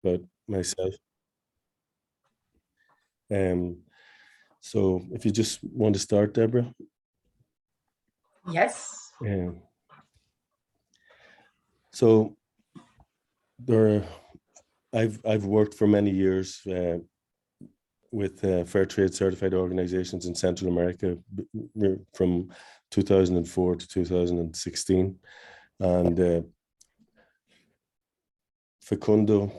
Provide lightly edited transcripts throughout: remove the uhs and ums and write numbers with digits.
about myself. So if you just want to start, Deborah. Yes. So I've worked for many years with Fairtrade certified organizations in Central America from 2004 to 2016, and Fecundo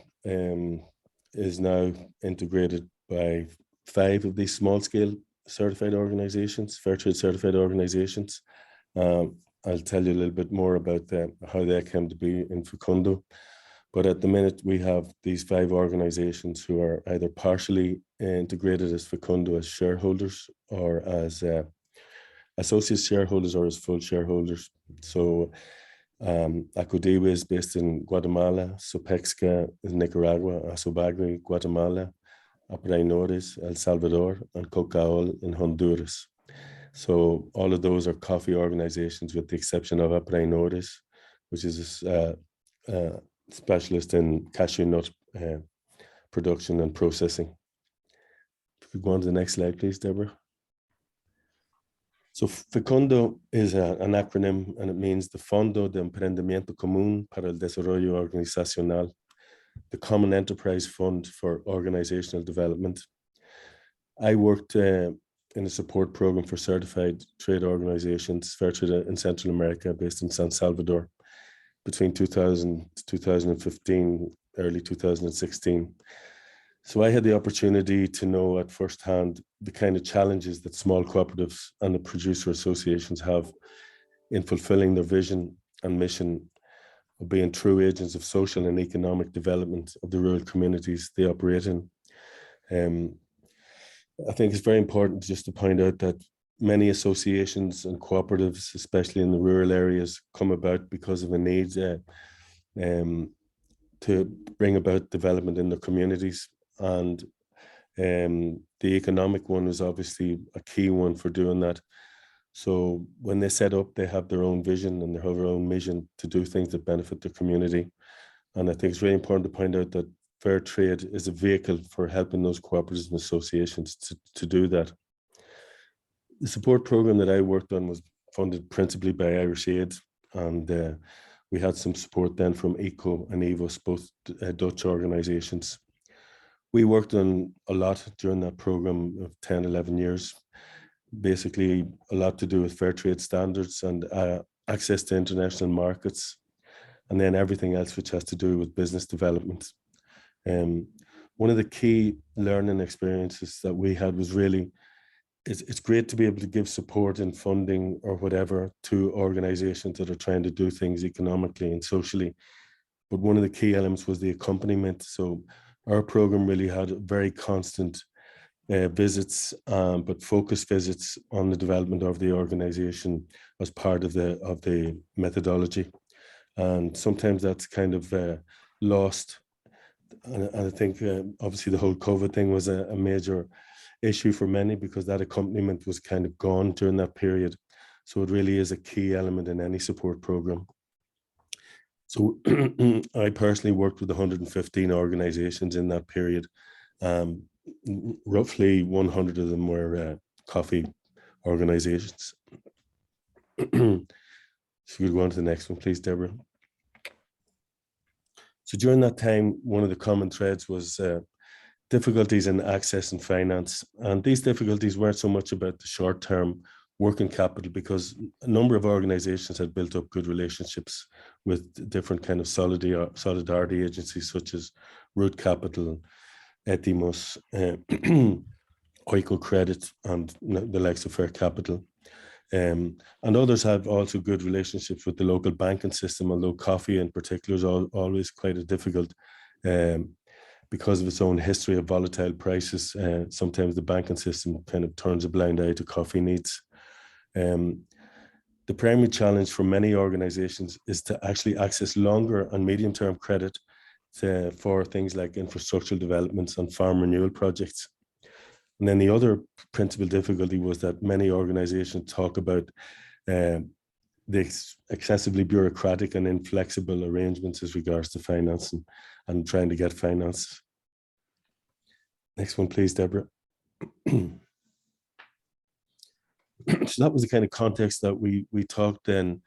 is now integrated by 5 of these small-scale certified organizations, Fairtrade certified organizations. I'll tell you a little bit more about how they came to be in Fecundo. But at the minute, we have these 5 organizations who are either partially integrated as Fecundo as shareholders, or as associate shareholders, or as full shareholders. So Acodiwe is based in Guatemala, Sopexca in Nicaragua, Asobagri, Guatemala, Aprainores, El Salvador, and Cocaol in Honduras. So all of those are coffee organizations, with the exception of Aprainores, which is a specialist in cashew nut production and processing. If we go on to the next slide, please, Deborah. So Fecundo is an acronym, and it means the Fondo de Emprendimiento Común para el Desarrollo Organizacional, the Common Enterprise Fund for Organizational Development. I worked in a support program for certified trade organizations, Fairtrade in Central America, based in San Salvador, between 2000 to 2015, early 2016. So I had the opportunity to know at first hand the kind of challenges that small cooperatives and the producer associations have in fulfilling their vision and mission of being true agents of social and economic development of the rural communities they operate in. I think it's very important just to point out that many associations and cooperatives, especially in the rural areas, come about because of a need to bring about development in their communities. And the economic one is obviously a key one for doing that. So when they set up, they have their own vision and they have their own mission to do things that benefit the community. And I think it's really important to point out that fair trade is a vehicle for helping those cooperatives and associations to do that. The support program that I worked on was funded principally by Irish Aid, and we had some support then from ECO and EVOS, both Dutch organizations. We worked on a lot during that program of 10, 11 years, basically a lot to do with fair trade standards and access to international markets, and then everything else which has to do with business development. One of the key learning experiences that we had was really, it's great to be able to give support and funding or whatever to organizations that are trying to do things economically and socially. But one of the key elements was the accompaniment. So our program really had very constant visits, but focused visits on the development of the organization as part of the methodology. And sometimes that's kind of lost. And I think obviously the whole COVID thing was a major issue for many, because that accompaniment was kind of gone during that period. So it really is a key element in any support program. So I personally worked with 115 organizations in that period. Roughly 100 of them were coffee organizations. So we'll go on to the next one, please, Deborah. So during that time, one of the common threads was difficulties in access and finance. And these difficulties weren't so much about the short-term working capital, because a number of organizations had built up good relationships with different kind of solidarity agencies, such as Root Capital, Etimos, Oiko Credit, and the likes of FairCapital. And others have also good relationships with the local banking system, although coffee in particular is always quite a difficult, because of its own history of volatile prices. Sometimes the banking system kind of turns a blind eye to coffee needs. The primary challenge for many organizations is to actually access longer and medium-term credit for things like infrastructural developments and farm renewal projects. And then the other principal difficulty was that many organizations talk about the excessively bureaucratic and inflexible arrangements as regards to financing and trying to get finance. Next one, please, Deborah. So that was the kind of context that we talked then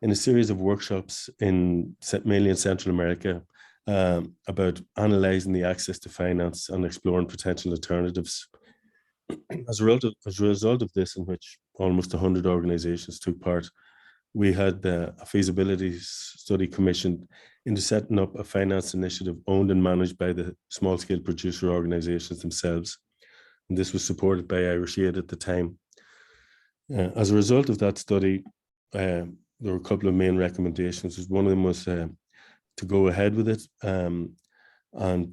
in a series of workshops mainly in Central America about analysing the access to finance and exploring potential alternatives. As a result of this, in which almost 100 organisations took part, we had a feasibility study commissioned into setting up a finance initiative owned and managed by the small-scale producer organisations themselves. And this was supported by Irish Aid at the time. As a result of that study, there were a couple of main recommendations. One of them was to go ahead with it and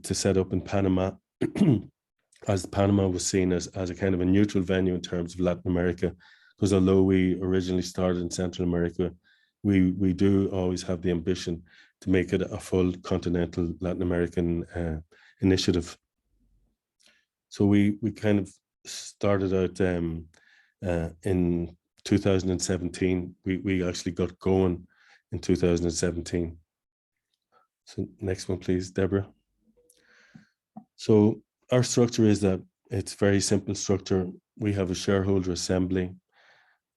to set up in Panama, as Panama was seen as a kind of a neutral venue in terms of Latin America, because although we originally started in Central America, we do always have the ambition to make it a full continental Latin American initiative. So we kind of started out in 2017. We actually got going in 2017. So next one, please, Deborah. So our structure is that it's very simple structure. We have a shareholder assembly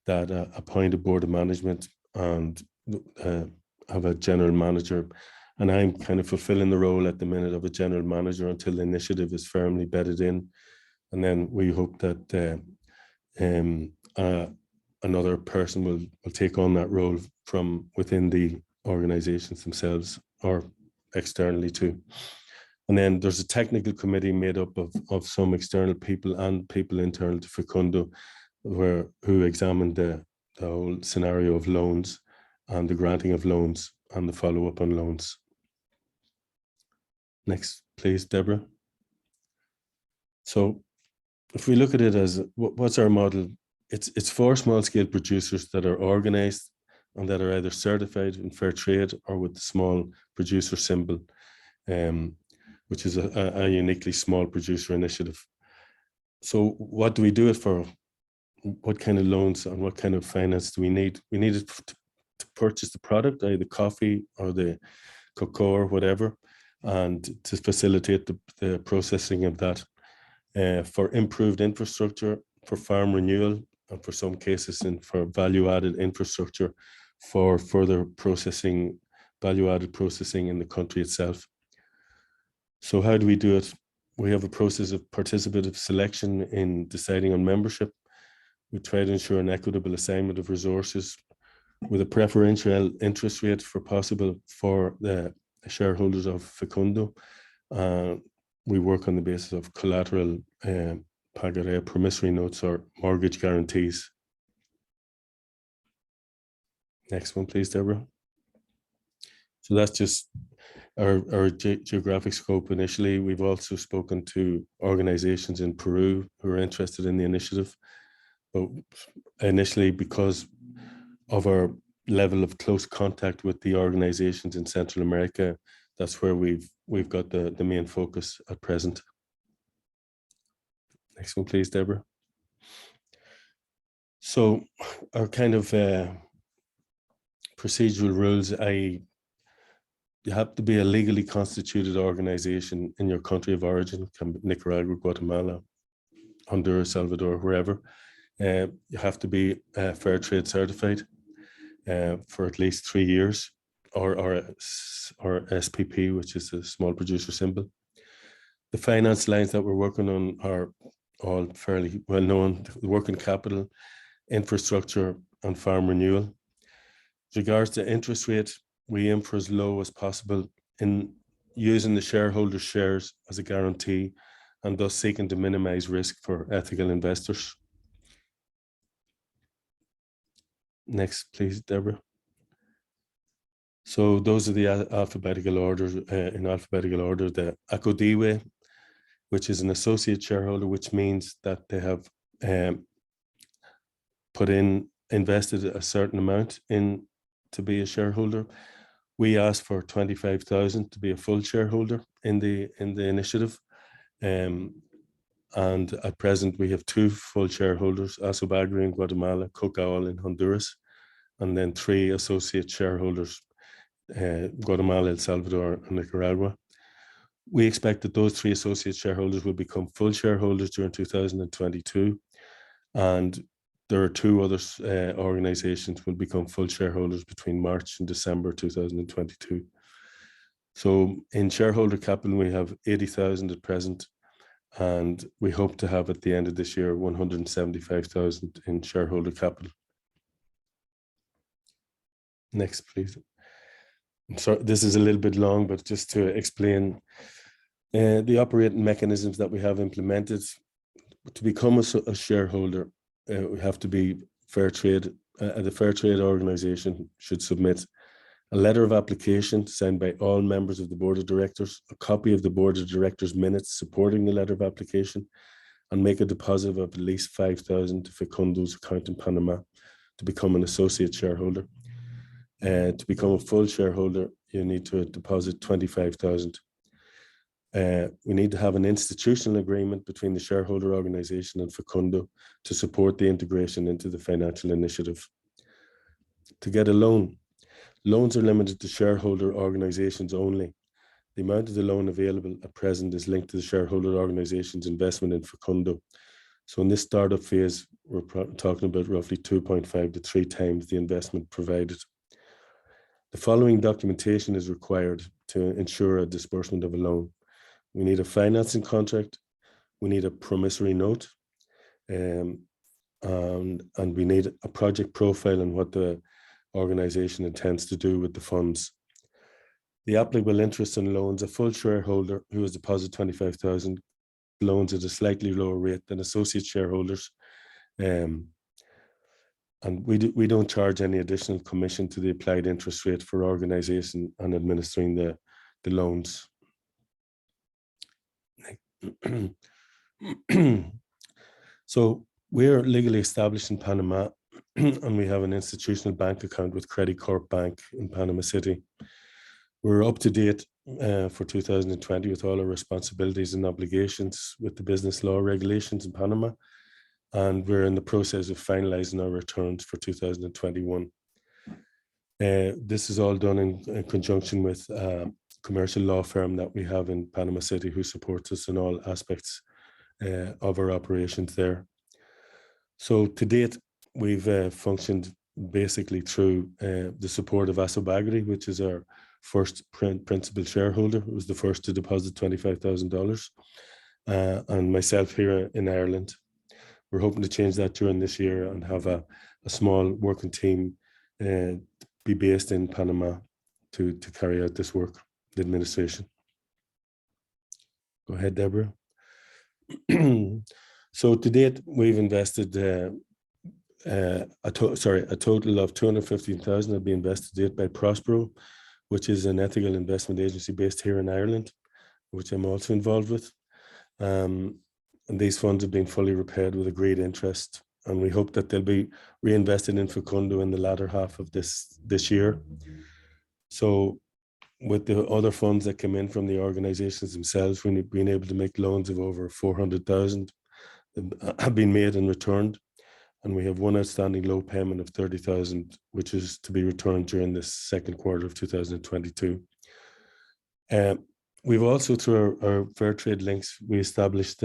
that appoint a board of management and have a general manager. And I'm kind of fulfilling the role at the minute of a general manager until the initiative is firmly bedded in. And then we hope that another person will take on that role from within the organizations themselves or externally too. And then there's a technical committee made up of some external people and people internal to Fecundo who examined the whole scenario of loans and the granting of loans and the follow-up on loans. Next, please, Deborah. So if we look at it as what's our model, it's for small-scale producers that are organized and that are either certified in Fairtrade or with the small producer symbol, which is a uniquely small producer initiative. So what do we do it for? What kind of loans and what kind of finance do we need? We need it to purchase the product, either the coffee or the cocoa or whatever, and to facilitate the processing of that, for improved infrastructure, for farm renewal, and for some cases for value-added infrastructure for further processing, value-added processing in the country itself. So how do we do it? We have a process of participative selection in deciding on membership. We try to ensure an equitable assignment of resources with a preferential interest rate for possible for the shareholders of Fecundo. We work on the basis of collateral pagare promissory notes or mortgage guarantees. Next one, please, Deborah. So that's just our geographic scope initially. We've also spoken to organizations in Peru who are interested in the initiative. But initially, because of our level of close contact with the organizations in Central America, that's where we've got the main focus at present. Next one, please, Deborah. So our kind of procedural rules, you have to be a legally constituted organization in your country of origin, Nicaragua, Guatemala, Honduras, Salvador, wherever. You have to be Fairtrade certified for at least 3 years, or SPP, which is a small producer symbol. The finance lines that we're working on are all fairly well known: the working capital, infrastructure, and farm renewal. With regards to interest rate, we aim for as low as possible in using the shareholder shares as a guarantee and thus seeking to minimize risk for ethical investors. Next, please, Deborah. So those are the alphabetical orders, in alphabetical order. The Acodiwe, which is an associate shareholder, which means that they have invested a certain amount in to be a shareholder. We asked for 25,000 to be a full shareholder in the initiative, and at present we have 2 full shareholders: Asobagri in Guatemala, Cocaol in Honduras, and then 3 associate shareholders, Guatemala, El Salvador, and Nicaragua. We expect that those 3 associate shareholders will become full shareholders during 2022, and there are 2 other organizations will become full shareholders between March and December 2022. So in shareholder capital, we have 80,000 at present, and we hope to have at the end of this year 175,000 in shareholder capital. Next, please. I'm sorry, this is a little bit long, but just to explain the operating mechanisms that we have implemented. To become a shareholder, we have to be Fairtrade. The Fairtrade organization should submit a letter of application signed by all members of the board of directors, a copy of the board of directors minutes supporting the letter of application, and make a deposit of at least 5,000 to Fecundo's account in Panama to become an associate shareholder. To become a full shareholder, you need to deposit 25,000. We need to have an institutional agreement between the shareholder organization and Fecundo to support the integration into the financial initiative. To get a loan, loans are limited to shareholder organizations only. The amount of the loan available at present is linked to the shareholder organization's investment in Fecundo. So in this startup phase, we're talking about roughly 2.5 to 3 times the investment provided. The following documentation is required to ensure a disbursement of a loan. We need a financing contract, we need a promissory note, and we need a project profile and what the organization intends to do with the funds. The applicable interest on loans, a full shareholder who has deposited 25,000 loans at a slightly lower rate than associate shareholders. And we don't charge any additional commission to the applied interest rate for organization and administering the loans. So we're legally established in Panama and we have an institutional bank account with Credit Corp Bank in Panama City. We're up to date for 2020 with all our responsibilities and obligations with the business law regulations in Panama. And we're in the process of finalizing our returns for 2021. This is all done in conjunction with a commercial law firm that we have in Panama City who supports us in all aspects of our operations there. So to date, we've functioned basically through the support of Asobagri, which is our first principal shareholder. It was the first to deposit $25,000, and myself here in Ireland. We're hoping to change that during this year and have a small working team be based in Panama to carry out this work, the administration. Go ahead, Deborah. So to date, we've invested a total of $215,000 have been invested to date by Prospero, which is an ethical investment agency based here in Ireland, which I'm also involved with. And these funds have been fully repaid with agreed interest, and we hope that they'll be reinvested in Fecundo in the latter half of this year. So with the other funds that come in from the organizations themselves, we've been able to make loans of over 400,000 have been made and returned. And we have one outstanding low payment of 30,000, which is to be returned during this second quarter of 2022. We've also, through our Fairtrade links, we established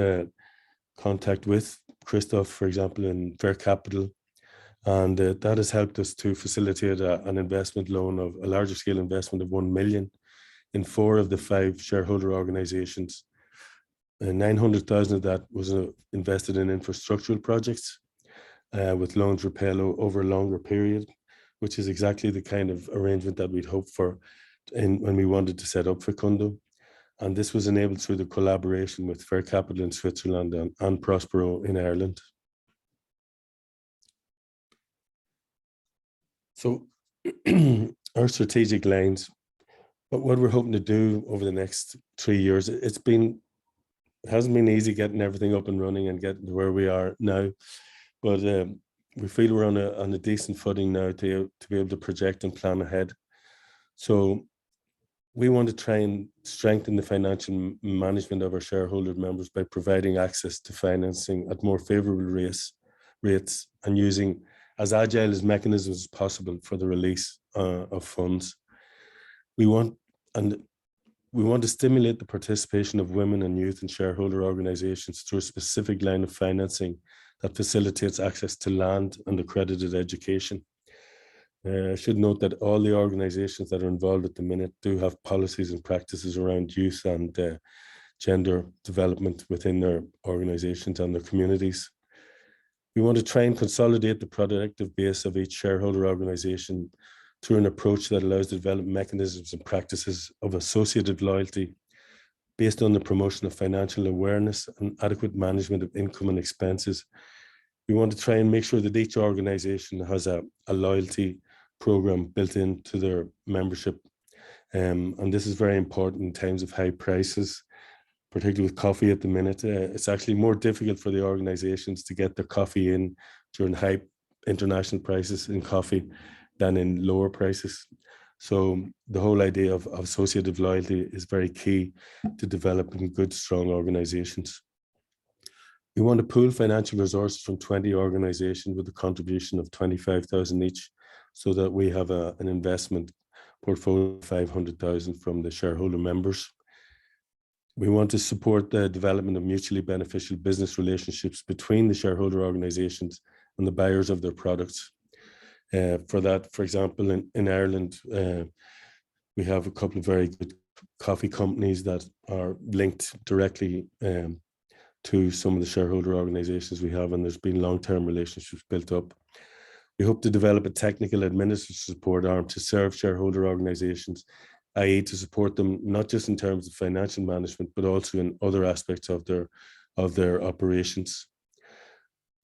contact with Christoph, for example, in FairCapital, and that has helped us to facilitate an investment loan of a larger scale investment of 1 million in 4 of the 5 shareholder organizations. 900,000 of that was invested in infrastructural projects with loans repayable over a longer period, which is exactly the kind of arrangement that we'd hoped for when we wanted to set up Fecundo. And this was enabled through the collaboration with FairCapital in Switzerland and Prospero in Ireland. So our strategic lines, but what we're hoping to do over the next 3 years, it hasn't been easy getting everything up and running and getting to where we are now, but we feel we're on a decent footing now to be able to project and plan ahead. So we want to try and strengthen the financial management of our shareholder members by providing access to financing at more favorable rates and using as agile as mechanisms as possible for the release of funds. We want to stimulate the participation of women and youth and shareholder organizations through a specific line of financing that facilitates access to land and accredited education. I should note that all the organizations that are involved at the minute do have policies and practices around youth and gender development within their organizations and their communities. We want to try and consolidate the productive base of each shareholder organization through an approach that allows the development mechanisms and practices of associated loyalty based on the promotion of financial awareness and adequate management of income and expenses. We want to try and make sure that each organization has a loyalty program built into their membership. And this is very important in times of high prices, particularly with coffee at the minute. It's actually more difficult for the organizations to get their coffee in during high international prices in coffee than in lower prices. So the whole idea of associative loyalty is very key to developing good, strong organizations. We want to pool financial resources from 20 organizations with a contribution of 25,000 each, so that we have an investment portfolio of 500,000 from the shareholder members. We want to support the development of mutually beneficial business relationships between the shareholder organizations and the buyers of their products. For that, for example, in Ireland, we have a couple of very good coffee companies that are linked directly to some of the shareholder organizations we have, and there's been long-term relationships built up. We hope to develop a technical administrative support arm to serve shareholder organizations, i.e. to support them not just in terms of financial management, but also in other aspects of their operations.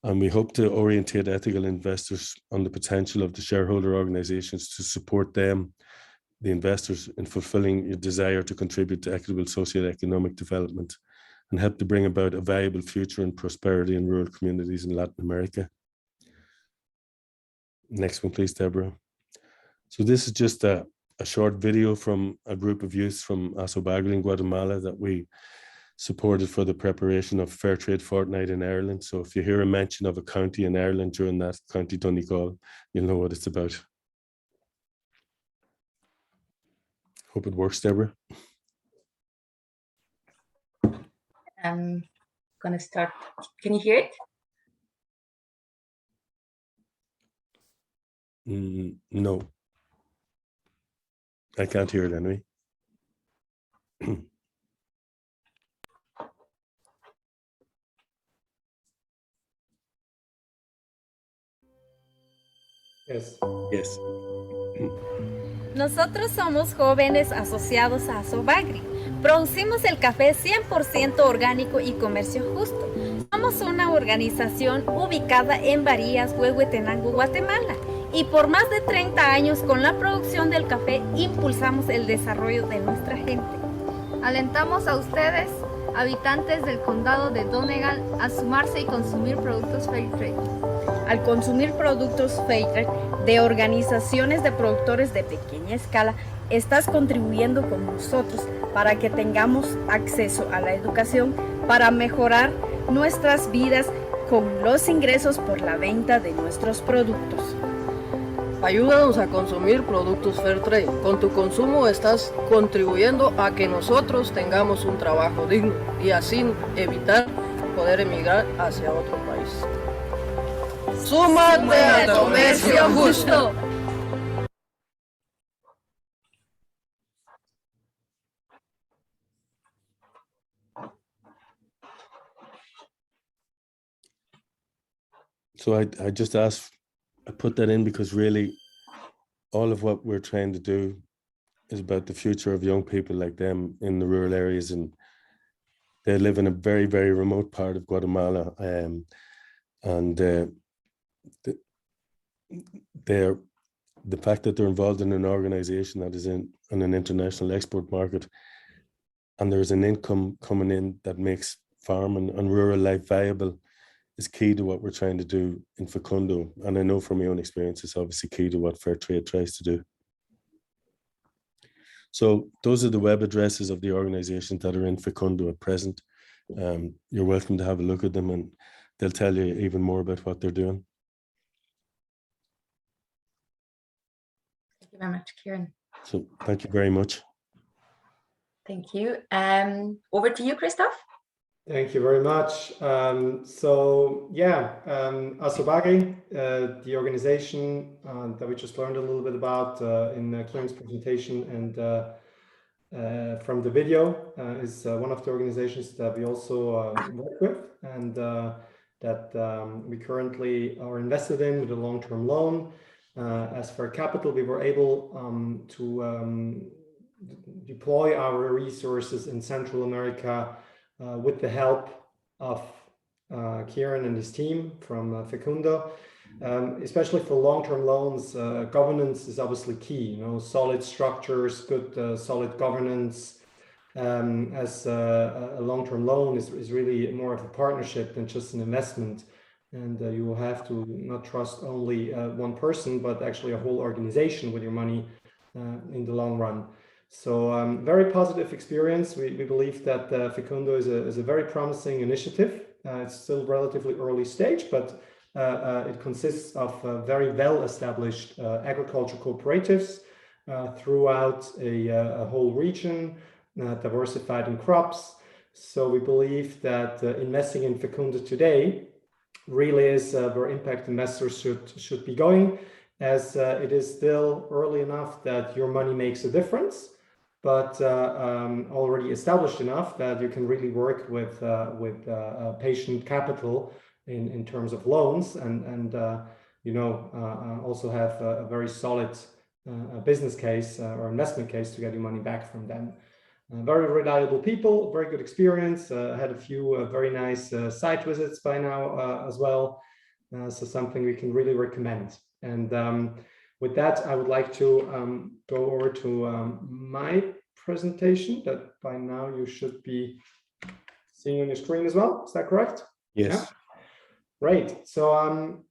And we hope to orientate ethical investors on the potential of the shareholder organizations to support them, the investors, in fulfilling your desire to contribute to equitable socio-economic development and help to bring about a viable future and prosperity in rural communities in Latin America. Next one, please, Deborah. So this is just a short video from a group of youths from Asobagli in Guatemala that we supported for the preparation of Fairtrade Fortnight in Ireland. So if you hear a mention of a county in Ireland during that, County Donegal, you'll know what it's about. Hope it works, Deborah. I'm gonna start. Can you hear it? No, I can't hear it anyway. Yes. Nosotros somos jóvenes asociados a Asobagri. Producimos el café 100% orgánico y comercio justo. Somos una organización ubicada en Varías, Huehuetenango, Guatemala. Y por más de 30 años con la producción del café impulsamos el desarrollo de nuestra gente. Alentamos a ustedes, habitantes del condado de Donegal, a sumarse y consumir productos Fairtrade. Al consumir productos Fairtrade de organizaciones de productores de pequeña escala, estás contribuyendo con nosotros para que tengamos acceso a la educación, para mejorar nuestras vidas con los ingresos por la venta de nuestros productos. Ayúdanos a consumir productos Fairtrade. Con tu consumo estás contribuyendo a que nosotros tengamos un trabajo digno y así evitar poder emigrar hacia otro país. ¡Súmate al comercio justo! So I put that in because really all of what we're trying to do is about the future of young people like them in the rural areas, and they live in a very, very remote part of Guatemala. The fact that they're involved in an organization that is in an international export market, and there's an income coming in that makes farm and rural life viable, is key to what we're trying to do in Fecundo. And I know from my own experience, it's obviously key to what Fairtrade tries to do. So those are the web addresses of the organizations that are in Fecundo at present. You're welcome to have a look at them, and they'll tell you even more about what they're doing. you very much, Kieran. So thank you very much. Thank you. Over to you, Christoph. Thank you very much. Asobagri, the organization that we just learned a little bit about in Kieran's presentation and from the video is one of the organizations that we also work with and that we currently are invested in with a long-term loan. As FairCapital, we were able to deploy our resources in Central America with the help of Kieran and his team from Fecundo. Especially for long-term loans, governance is obviously key. Solid structures, good solid governance. As a long-term loan is really more of a partnership than just an investment, and you will have to not trust only one person, but actually a whole organization with your money in the long run. So very positive experience. We believe that Fecundo is a very promising initiative. It's still relatively early stage, but it consists of very well-established agriculture cooperatives throughout a whole region, diversified in crops. So we believe that investing in Fecundo today really is where impact investors should be going, as it is still early enough that your money makes a difference, but already established enough that you can really work with patient capital in terms of loans and also have a very solid business case or investment case to get your money back from them. Very reliable people, very good experience. Had a few very nice site visits by now as well. So something we can really recommend. And with that, I would like to go over to my presentation that by now you should be seeing on your screen as well. Is that correct? Yes. Yeah. Great. So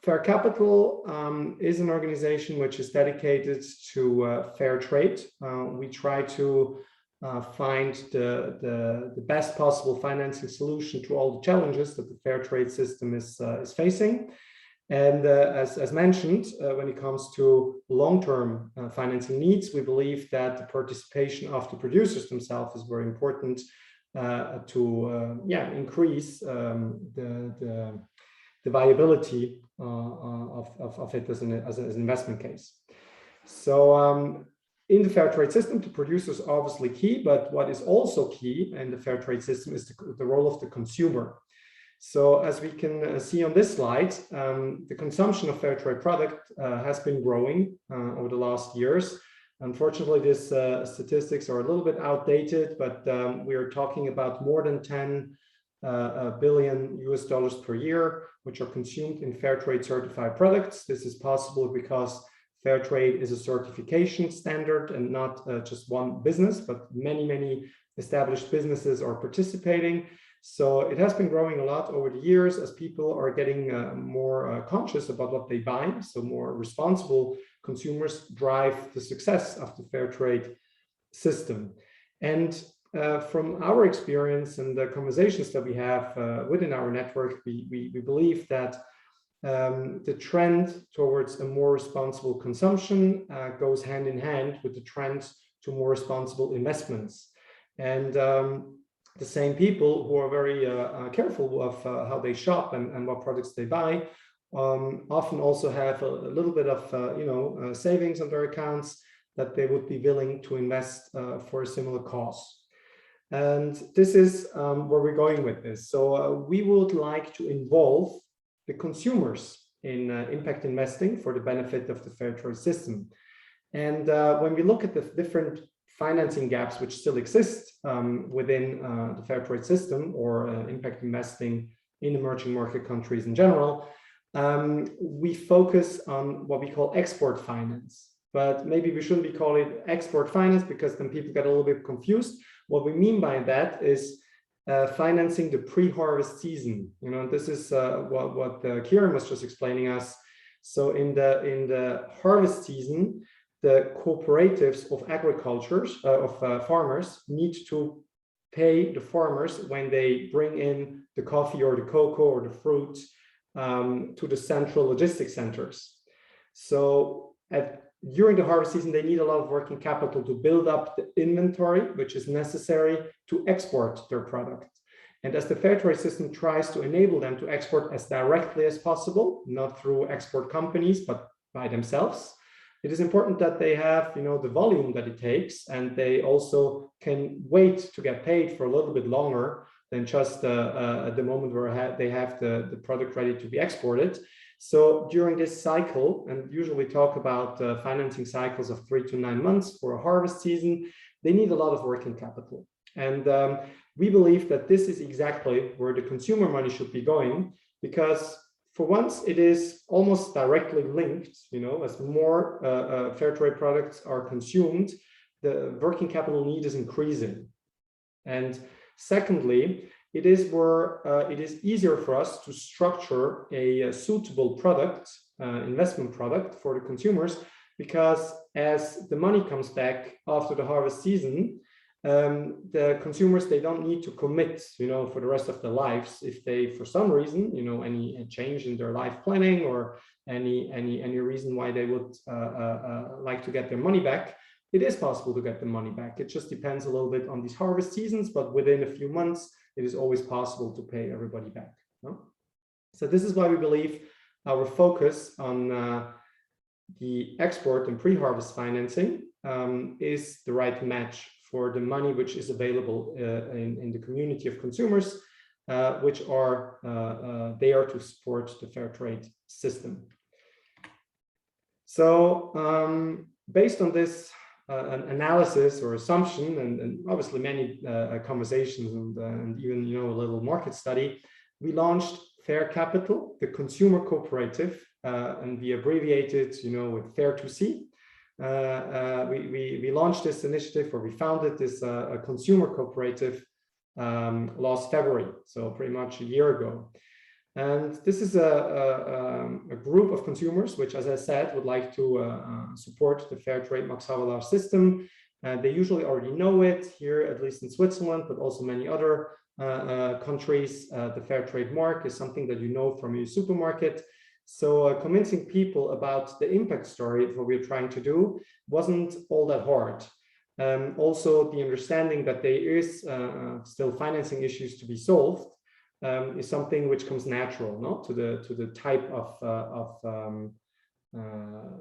FairCapital is an organization which is dedicated to fair trade. We try to find the best possible financing solution to all the challenges that the fair trade system is facing. And as mentioned, when it comes to long-term financing needs, we believe that the participation of the producers themselves is very important to increase the viability of it as an investment case. So in the fair trade system, the producers are obviously key, but what is also key in the fair trade system is the role of the consumer. So as we can see on this slide, the consumption of fair trade product has been growing over the last years. Unfortunately, these statistics are a little bit outdated, but we are talking about more than $10 billion per year, which are consumed in fair trade certified products. This is possible because fair trade is a certification standard and not just one business, but many established businesses are participating. So it has been growing a lot over the years as people are getting more conscious about what they buy. So more responsible consumers drive the success of the fair trade system. And from our experience and the conversations that we have within our network, we believe that the trend towards a more responsible consumption goes hand in hand with the trend to more responsible investments. And the same people who are very careful of how they shop and what products they buy often also have a little bit of savings on their accounts that they would be willing to invest for a similar cause. And this is where we're going with this. So we would like to involve the consumers in impact investing for the benefit of the fair trade system. And when we look at the different financing gaps which still exist within the fair trade system or impact investing in emerging market countries in general, we focus on what we call export finance. But maybe we shouldn't be calling it export finance because then people get a little bit confused. What we mean by that is financing the pre-harvest season. This is what Kieran was just explaining us. So in the harvest season, the cooperatives of farmers need to pay the farmers when they bring in the coffee or the cocoa or the fruit to the central logistics centers. So during the harvest season, they need a lot of working capital to build up the inventory, which is necessary to export their product. And as the Fairtrade system tries to enable them to export as directly as possible, not through export companies, but by themselves, it is important that they have, the volume that it takes, and they also can wait to get paid for a little bit longer than just at the moment where they have the product ready to be exported. So during this cycle, and usually we talk about financing cycles of 3 to 9 months for a harvest season, they need a lot of working capital. And we believe that this is exactly where the consumer money should be going, because for once it is almost directly linked, as more Fairtrade products are consumed, the working capital need is increasing. And secondly, it is where it is easier for us to structure a suitable product, investment product for the consumers, because as the money comes back after the harvest season, the consumers, they don't need to commit, for the rest of their lives. If they, for some reason, any change in their life planning or any reason why they would like to get their money back, it is possible to get the money back. It just depends a little bit on these harvest seasons, but within a few months, it is always possible to pay everybody back. So this is why we believe our focus on the export and pre-harvest financing is the right match for the money which is available in the community of consumers, which are there to support the Fairtrade system. So based on this an analysis or assumption, and obviously many conversations and even a little market study, we launched FairCapital, the consumer cooperative, and we abbreviated with Fair2C. We launched this initiative, or we founded this consumer cooperative last February, so pretty much a year ago. And this is a group of consumers which, as I said, would like to support the Fairtrade Max Havelaar system. They usually already know it here, at least in Switzerland, but also many other countries. The Fairtrade mark is something that you know from your supermarket. So convincing people about the impact story of what we're trying to do wasn't all that hard. Also, the understanding that there is still financing issues to be solved is something which comes natural, to the type of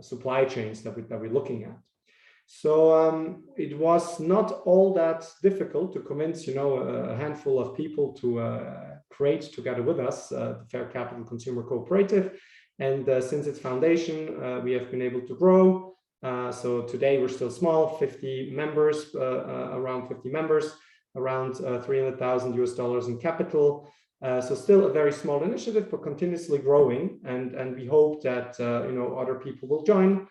supply chains that we're looking at. So it was not all that difficult to convince, a handful of people to create together with us the FairCapital Consumer Cooperative. And since its foundation, we have been able to grow. So today we're still small, 50 members, around 50 members, around $300,000 in capital. So still a very small initiative, but continuously growing. And we hope that, other people will join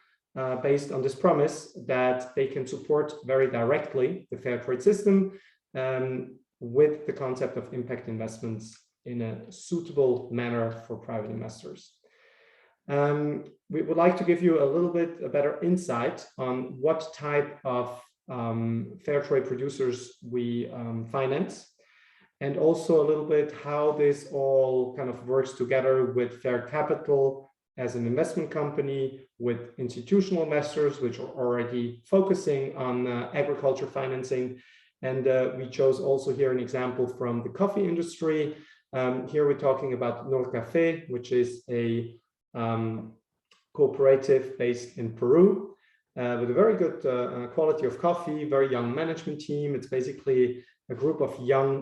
based on this promise that they can support very directly the Fairtrade system with the concept of impact investments in a suitable manner for private investors. We would like to give you a little bit a better insight on what type of Fairtrade producers we finance, and also a little bit how this all kind of works together with FairCapital as an investment company, with institutional investors, which are already focusing on agriculture financing. And we chose also here an example from the coffee industry. Here we're talking about Norcafé, which is a cooperative based in Peru with a very good quality of coffee, very young management team. It's basically a group of young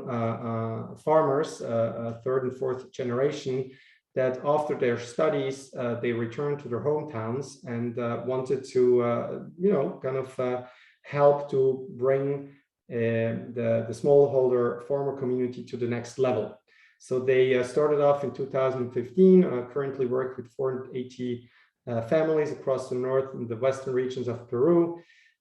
farmers, third and fourth generation, that after their studies, they returned to their hometowns and wanted to, help to bring the smallholder farmer community to the next level. So they started off in 2015, currently work with 480 families across the north and the western regions of Peru.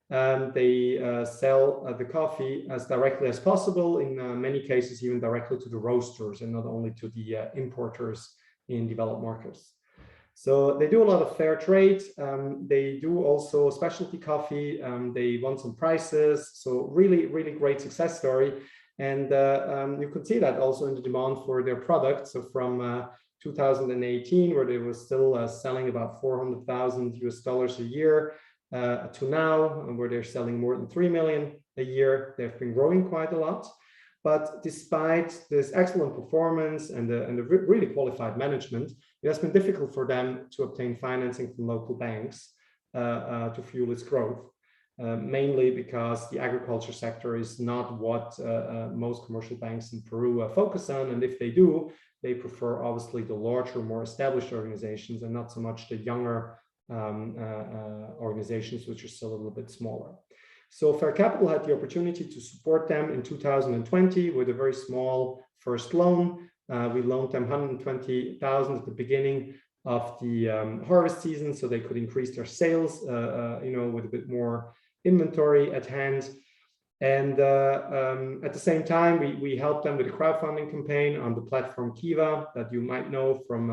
They sell the coffee as directly as possible, in many cases even directly to the roasters and not only to the importers in developed markets. So they do a lot of fair trade. They do also specialty coffee. They won some prizes. So really, really great success story. And you could see that also in the demand for their products. So from 2018, where they were still selling about $400,000 a year, to now, where they're selling more than 3 million a year. They've been growing quite a lot. But despite this excellent performance and the really qualified management, it has been difficult for them to obtain financing from local banks to fuel its growth, mainly because the agriculture sector is not what most commercial banks in Peru focus on. And if they do, they prefer obviously the larger, more established organizations and not so much the younger organizations, which are still a little bit smaller. So FairCapital had the opportunity to support them in 2020 with a very small first loan. We loaned them 120,000 at the beginning of the harvest season, so they could increase their sales, with a bit more inventory at hand. And at the same time, we helped them with a crowdfunding campaign on the platform Kiva that you might know from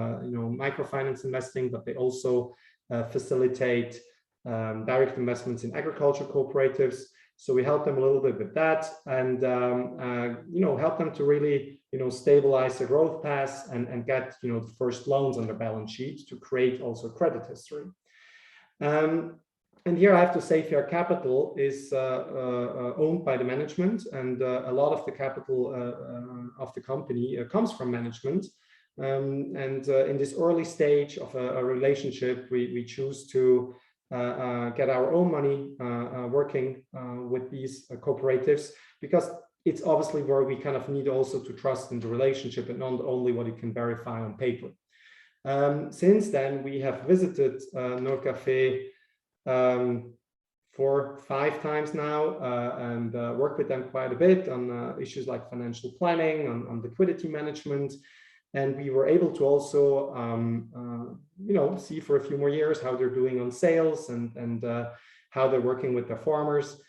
microfinance investing, but they also facilitate direct investments in agriculture cooperatives. So we helped them a little bit with that, and help them to really stabilize the growth path and get the first loans on their balance sheet to create also credit history. And here I have to say FairCapital is owned by the management, and a lot of the capital of the company comes from management. And in this early stage of a relationship, we choose to get our own money working with these cooperatives, because it's obviously where we kind of need also to trust in the relationship and not only what you can verify on paper. Since then, we have visited Norcafé 4-5 times now, and worked with them quite a bit on issues like financial planning, on liquidity management. And we were able to also, see for a few more years how they're doing on sales and how they're working with their farmers.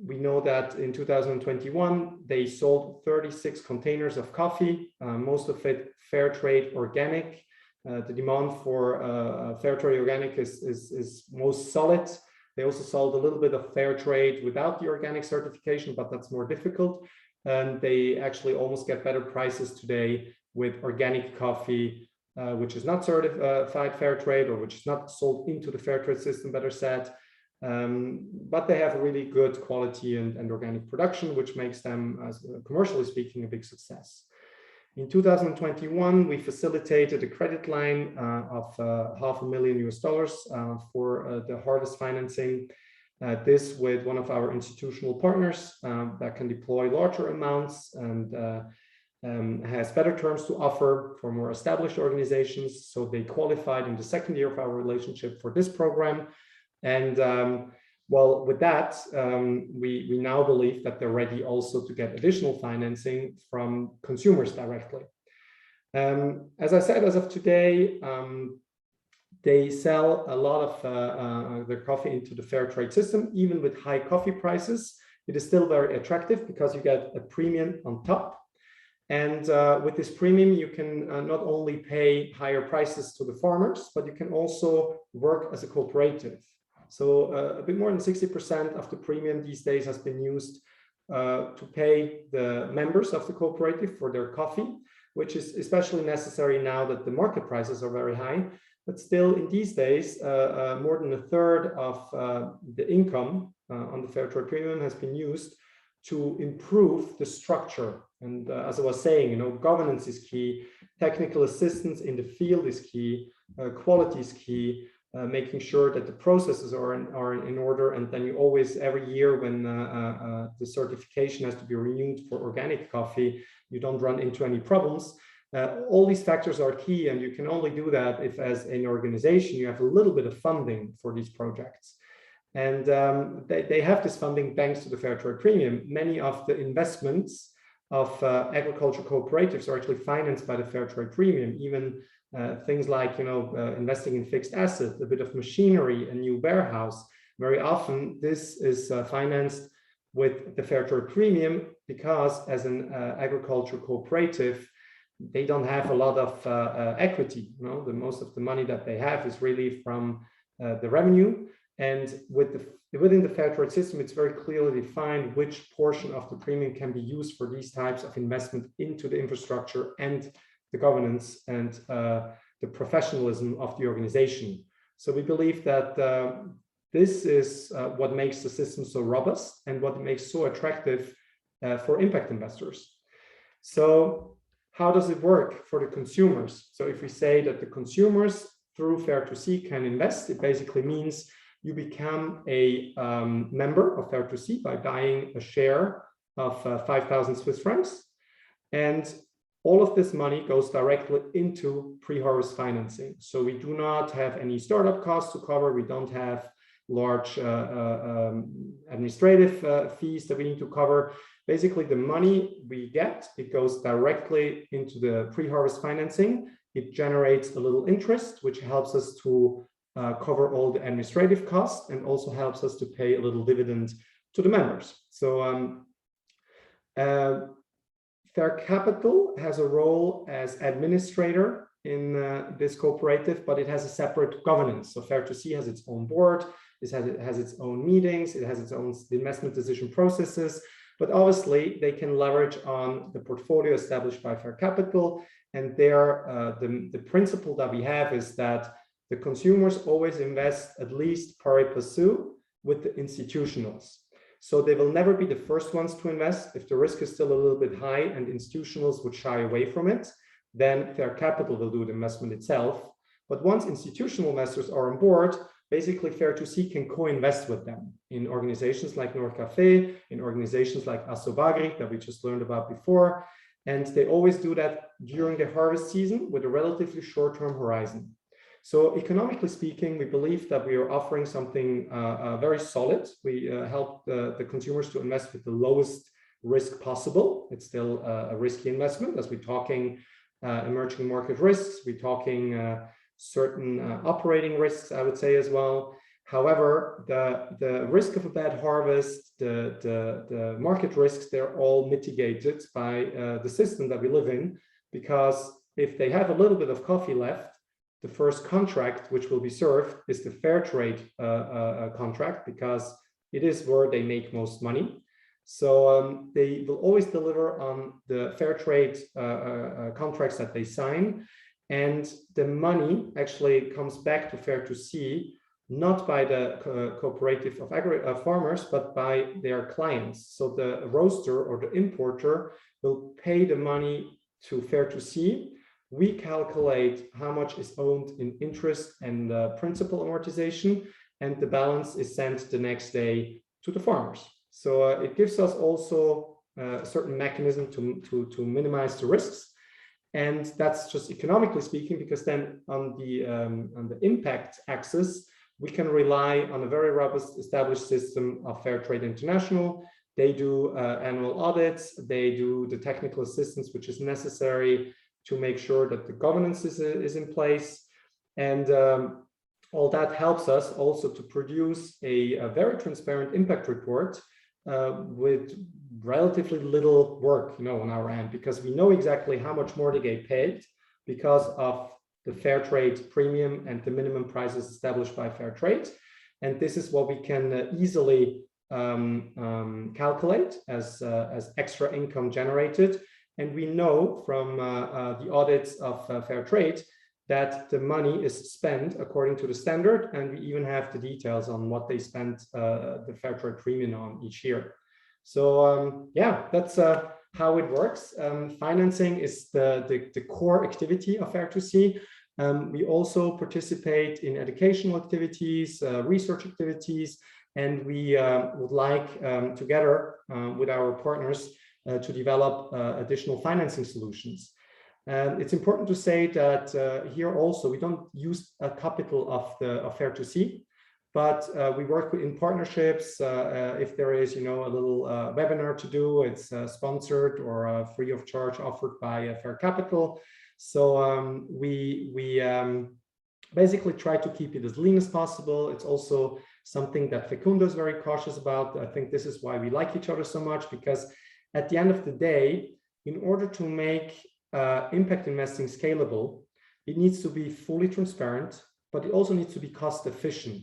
We know that in 2021, they sold 36 containers of coffee, most of it Fairtrade organic. The demand for Fairtrade organic is most solid. They also sold a little bit of Fairtrade without the organic certification, but that's more difficult. And they actually almost get better prices today with organic coffee, which is not certified Fairtrade, or which is not sold into the Fairtrade system, better said. But they have a really good quality and organic production, which makes them, as commercially speaking, a big success. In 2021, we facilitated a credit line of $500,000 for the harvest financing. This with one of our institutional partners that can deploy larger amounts and has better terms to offer for more established organizations. So they qualified in the second year of our relationship for this program. And with that, we now believe that they're ready also to get additional financing from consumers directly. As I said, as of today, they sell a lot of their coffee into the Fairtrade system. Even with high coffee prices, it is still very attractive because you get a premium on top. And with this premium, you can not only pay higher prices to the farmers, but you can also work as a cooperative. So a bit more than 60% of the premium these days has been used to pay the members of the cooperative for their coffee, which is especially necessary now that the market prices are very high. But still, in these days, more than a third of the income on the Fairtrade premium has been used to improve the structure. And as I was saying, governance is key, technical assistance in the field is key, quality is key. Making sure that the processes are in order, and then you always, every year when the certification has to be renewed for organic coffee, you don't run into any problems. All these factors are key, and you can only do that if, as an organization, you have a little bit of funding for these projects. And they have this funding thanks to the Fairtrade premium. Many of the investments of agriculture cooperatives are actually financed by the Fairtrade premium, even things like investing in fixed assets, a bit of machinery, a new warehouse. Very often this is financed with the Fairtrade premium, because as an agriculture cooperative, they don't have a lot of equity. The most of the money that they have is really from the revenue. And within the Fairtrade system, it's very clearly defined which portion of the premium can be used for these types of investment into the infrastructure and the governance and the professionalism of the organization. So we believe that this is what makes the system so robust and what makes so attractive for impact investors. So how does it work for the consumers? So if we say that the consumers through Fair2C can invest, it basically means you become a member of Fair2C by buying a share of 5,000 Swiss francs. And all of this money goes directly into pre-harvest financing. So we do not have any startup costs to cover. We don't have large administrative fees that we need to cover. Basically, the money we get, it goes directly into the pre-harvest financing. It generates a little interest, which helps us to cover all the administrative costs and also helps us to pay a little dividend to the members. So FairCapital has a role as administrator in this cooperative, but it has a separate governance. So Fair2C has its own board, it has its own meetings, it has its own investment decision processes, but obviously they can leverage on the portfolio established by FairCapital. And there, the principle that we have is that the consumers always invest at least pari passu with the institutionals. So they will never be the first ones to invest. If the risk is still a little bit high and institutionals would shy away from it, then FairCapital will do the investment itself. But once institutional investors are on board, basically Fair2C can co-invest with them in organizations like Nordcafé, in organizations like Assobagri that we just learned about before. And they always do that during the harvest season with a relatively short-term horizon. So economically speaking, we believe that we are offering something very solid. We help the consumers to invest with the lowest risk possible. It's still a risky investment as we're talking emerging market risks. We're talking certain operating risks, I would say as well. However, the risk of a bad harvest, the market risks, they're all mitigated by the system that we live in, because if they have a little bit of coffee left, the first contract which will be served is the Fairtrade contract, because it is where they make most money. So they will always deliver on the Fairtrade contracts that they sign. And the money actually comes back to Fair2C, not by the cooperative of farmers, but by their clients. So the roaster or the importer will pay the money to Fair2C. We calculate how much is owed in interest and principal amortization, and the balance is sent the next day to the farmers. So it gives us also a certain mechanism to minimize the risks. And that's just economically speaking, because then on the impact axis, we can rely on a very robust established system of Fairtrade International. They do annual audits, they do the technical assistance which is necessary to make sure that the governance is in place. And all that helps us also to produce a very transparent impact report with relatively little work, on our end, because we know exactly how much more they get paid because of the Fairtrade premium and the minimum prices established by Fairtrade. And this is what we can easily calculate as extra income generated. And we know from the audits of Fairtrade that the money is spent according to the standard, and we even have the details on what they spent the Fairtrade premium on each year. So yeah, that's how it works. Financing is the core activity of Fair2C. We also participate in educational activities, research activities, and we would like together with our partners to develop additional financing solutions. And it's important to say that here also we don't use a capital of Fair2C, but we work in partnerships. If there is, a little webinar to do, it's sponsored or free of charge offered by FairCapital. So we basically try to keep it as lean as possible. It's also something that Fecundo is very cautious about. I think this is why we like each other so much, because at the end of the day, in order to make impact investing scalable, it needs to be fully transparent, but it also needs to be cost efficient.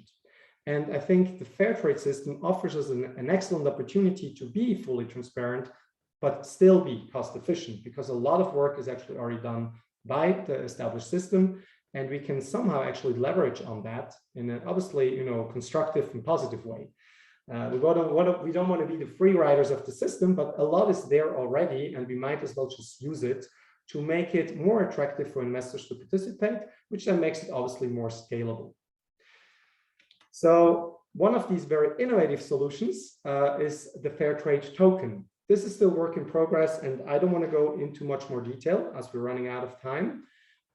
And I think the Fairtrade system offers us an excellent opportunity to be fully transparent, but still be cost efficient, because a lot of work is actually already done by the established system, and we can somehow actually leverage on that in an obviously, constructive and positive way. We don't want to be the free riders of the system, but a lot is there already, and we might as well just use it to make it more attractive for investors to participate, which then makes it obviously more scalable. So one of these very innovative solutions is the Fairtrade token. This is still work in progress, and I don't want to go into much more detail as we're running out of time.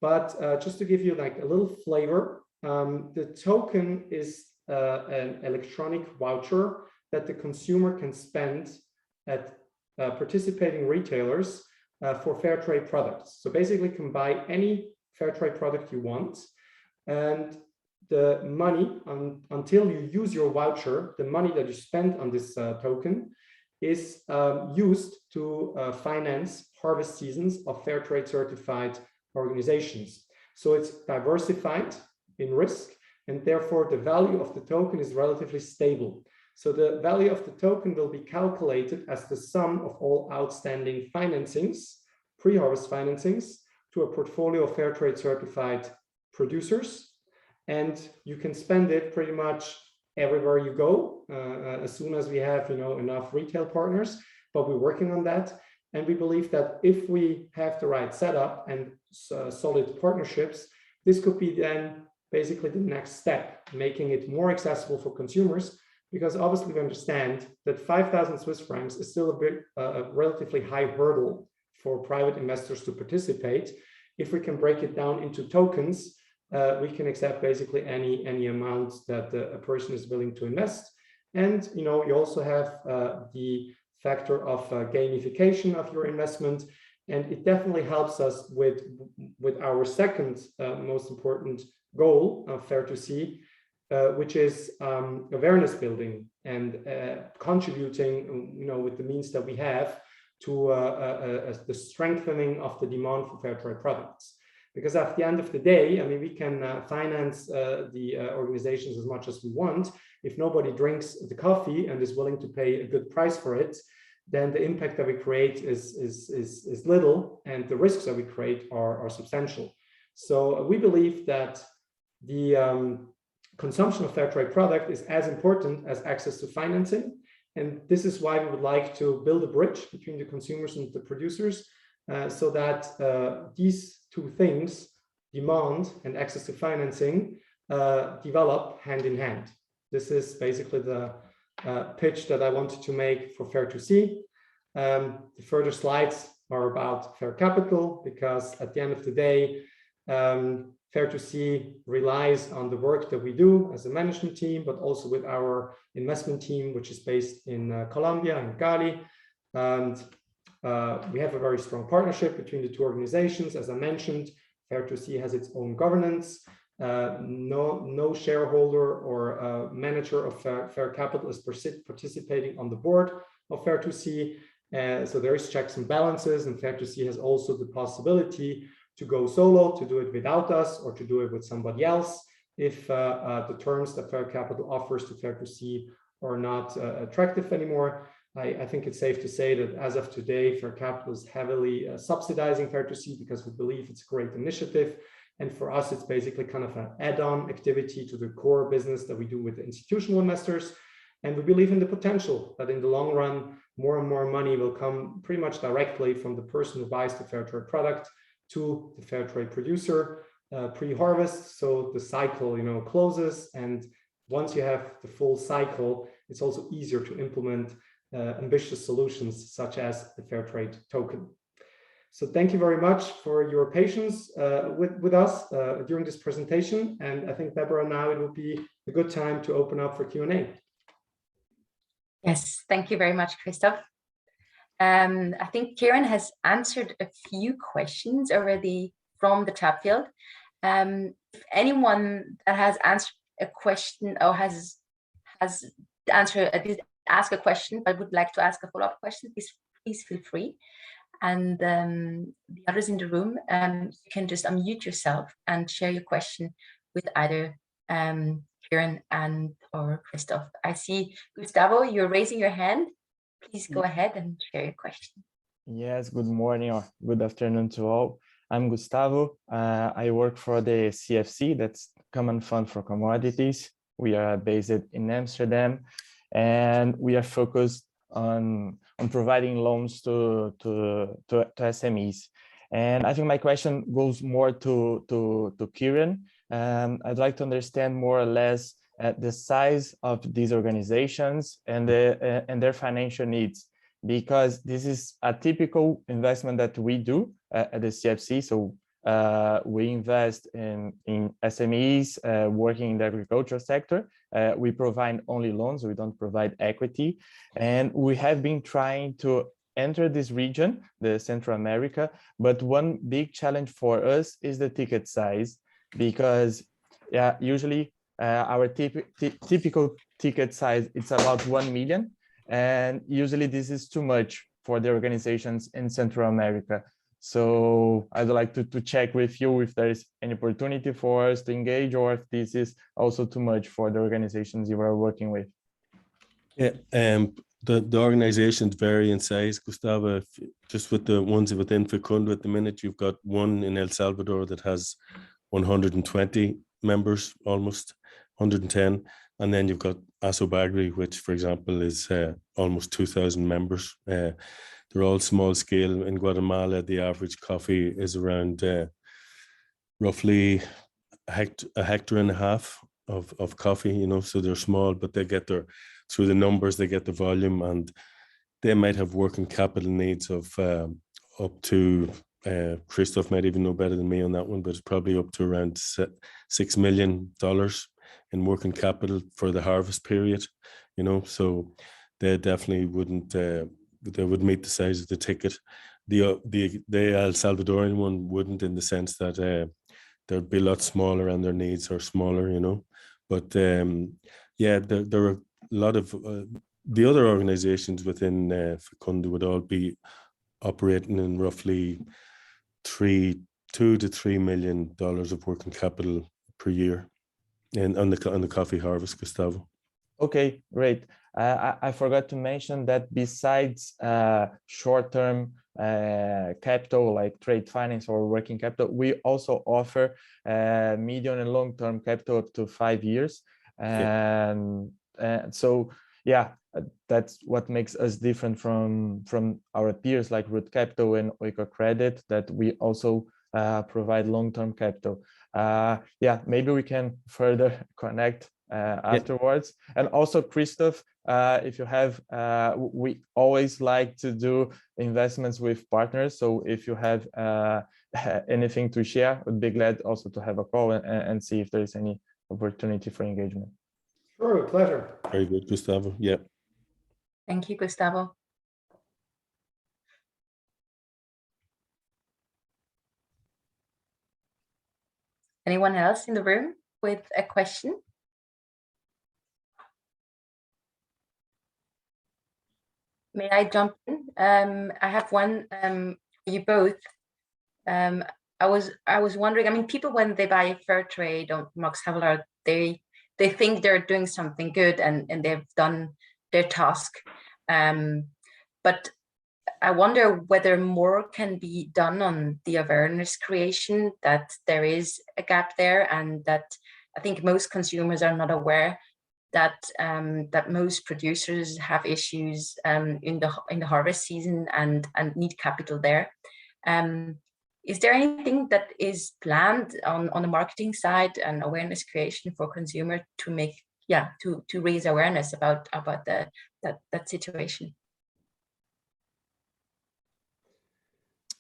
But just to give you like a little flavor, the token is an electronic voucher that the consumer can spend at participating retailers for Fairtrade products. So basically you can buy any Fairtrade product you want, and the money, until you use your voucher, the money that you spend on this token is used to finance harvest seasons of Fairtrade certified organizations. So it's diversified in risk, and therefore the value of the token is relatively stable. So the value of the token will be calculated as the sum of all outstanding financings, pre-harvest financings, to a portfolio of Fairtrade certified producers. And you can spend it pretty much everywhere you go, as soon as we have enough retail partners, but we're working on that. And we believe that if we have the right setup and solid partnerships, this could be then basically the next step, making it more accessible for consumers, because obviously we understand that 5,000 Swiss francs is still a relatively high hurdle for private investors to participate. If we can break it down into tokens, we can accept basically any amount that a person is willing to invest. And you also have the factor of gamification of your investment, and it definitely helps us with our second most important goal of Fair2C, which is awareness building and contributing, with the means that we have to the strengthening of the demand for Fairtrade products. Because at the end of the day, I mean, we can finance the organizations as much as we want. If nobody drinks the coffee and is willing to pay a good price for it, then the impact that we create is little, and the risks that we create are substantial. So we believe that the consumption of Fairtrade product is as important as access to financing. And this is why we would like to build a bridge between the consumers and the producers, so that these two things, demand and access to financing, develop hand in hand. This is basically the pitch that I wanted to make for Fair2C. The further slides are about FairCapital, because at the end of the day, Fair2C relies on the work that we do as a management team, but also with our investment team, which is based in Colombia, in Cali. And we have a very strong partnership between the two organizations. As I mentioned, Fair2C has its own governance. No shareholder or manager of FairCapital is participating on the board of Fair2C. So there is checks and balances, and Fair2C has also the possibility to go solo, to do it without us, or to do it with somebody else if the terms that FairCapital offers to Fair2C are not attractive anymore. I think it's safe to say that as of today, FairCapital is heavily subsidizing Fair2C because we believe it's a great initiative. And for us, it's basically kind of an add-on activity to the core business that we do with the institutional investors. And we believe in the potential that in the long run, more and more money will come pretty much directly from the person who buys the Fairtrade product to the Fairtrade producer pre-harvest. So the cycle, closes. And once you have the full cycle, it's also easier to implement ambitious solutions such as the Fairtrade token. So thank you very much for your patience with us during this presentation. And I think, Deborah, now it will be a good time to open up for Q&A. Yes, thank you very much, Christoph. I think Kieran has answered a few questions already from the chat field. If anyone that has answered a question or has asked a question but would like to ask a follow-up question, please feel free. And the others in the room, you can just unmute yourself and share your question with either Kieran or Christoph. I see Gustavo, you're raising your hand. Please go ahead and share your question. Yes, good morning or good afternoon to all. I'm Gustavo. I work for the CFC, that's Common Fund for Commodities. We are based in Amsterdam, and we are focused on providing loans to SMEs. And I think my question goes more to Kieran. I'd like to understand more or less the size of these organizations and their financial needs, because this is a typical investment that we do at the CFC. So we invest in SMEs working in the agricultural sector. We provide only loans, we don't provide equity. And we have been trying to enter this region, the Central America, but one big challenge for us is the ticket size, because usually our typical ticket size, it's about 1 million. And usually this is too much for the organizations in Central America. So I'd like to check with you if there is any opportunity for us to engage, or if this is also too much for the organizations you are working with. Yeah, the organizations vary in size, Gustavo. Just with the ones within Fecundo at the minute, you've got one in El Salvador that has 120 members, almost 110. And then you've got Asobagri, which, for example, is almost 2,000 members. They're all small scale. In Guatemala, the average coffee is around roughly a hectare and a half of coffee, you know, so they're small, but they get through the numbers, they get the volume, and they might have working capital needs of up to, Christoph might even know better than me on that one, but it's probably up to around $6 million in working capital for the harvest period, you know, so they definitely wouldn't, they would meet the size of the ticket. The El Salvadorian one wouldn't, in the sense that they'd be a lot smaller and their needs are smaller, you know. But yeah, there are a lot of the other organizations within Fecundo would all be operating in roughly $2 to $3 million of working capital per year, and on the coffee harvest, Gustavo. Okay, great. I forgot to mention that besides short-term capital like trade finance or working capital, we also offer medium and long-term capital up to 5 years. And so, yeah, that's what makes us different from our peers like Root Capital and Oiko Credit, that we also provide long-term capital. Yeah, maybe we can further connect afterwards. And also, Christoph, if you have, we always like to do investments with partners. So if you have anything to share, would be glad also to have a call and see if there is any opportunity for engagement. Sure, pleasure. Very good, Gustavo. Yeah. Thank you, Gustavo. Anyone else in the room with a question? May I jump in? I have one for you both. I was wondering, I mean, people, when they buy Fairtrade or Max Havelaar, they think they're doing something good and they've done their task. But I wonder whether more can be done on the awareness creation, that there is a gap there, and that I think most consumers are not aware that that most producers have issues in the harvest season and need capital there. Is there anything that is planned on the marketing side and awareness creation for consumer to make, to raise awareness about that situation?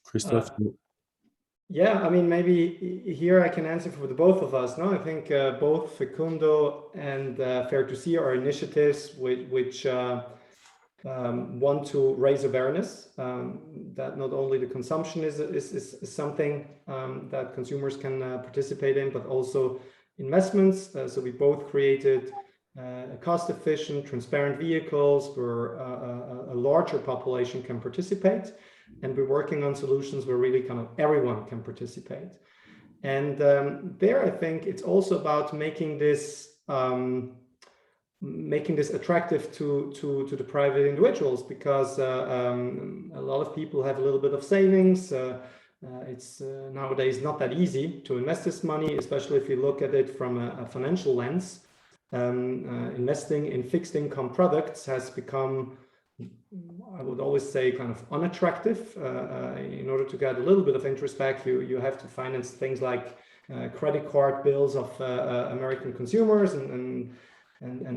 Christoph? Yeah, I mean, maybe here I can answer for the both of us. No, I think both Fecundo and Fair to See are initiatives which want to raise awareness that not only the consumption is something that consumers can participate in, but also investments. So we both created cost-efficient, transparent vehicles where a larger population can participate. And we're working on solutions where really kind of everyone can participate. And there, I think it's also about making this attractive to the private individuals, because a lot of people have a little bit of savings. it's nowadays not that easy to invest this money, especially if you look at it from a financial lens. Investing in fixed income products has become, I would always say, kind of unattractive. In order to get a little bit of interest back, you have to finance things like credit card bills of American consumers and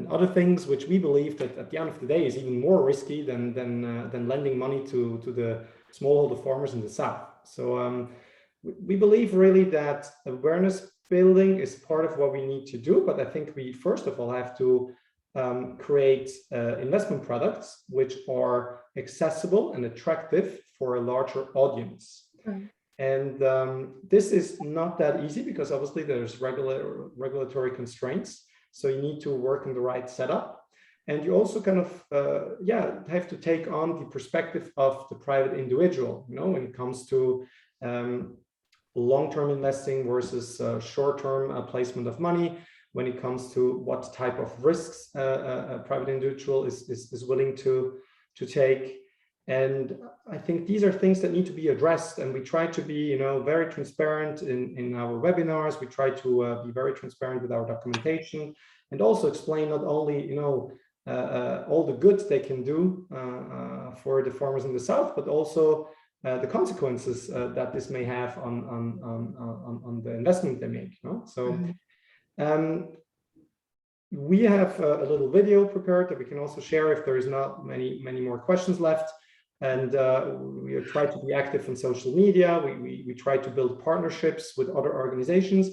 other things, which we believe that at the end of the day is even more risky than lending money to the smallholder farmers in the South. So we believe really that awareness building is part of what we need to do, but I think we first of all have to create investment products which are accessible and attractive for a larger audience. Mm. And this is not that easy because obviously there's regulatory constraints. So you need to work on the right setup. And you also kind of, have to take on the perspective of the private individual, when it comes to long-term investing versus short-term placement of money, when it comes to what type of risks a private individual is willing to take. And I think these are things that need to be addressed. And we try to be, very transparent in our webinars. We try to be very transparent with our documentation and also explain not only, all the goods they can do for the farmers in the South, but also the consequences that this may have on the investment they make. So we have a little video prepared that we can also share if there is not many more questions left. And we try to be active on social media. We try to build partnerships with other organizations.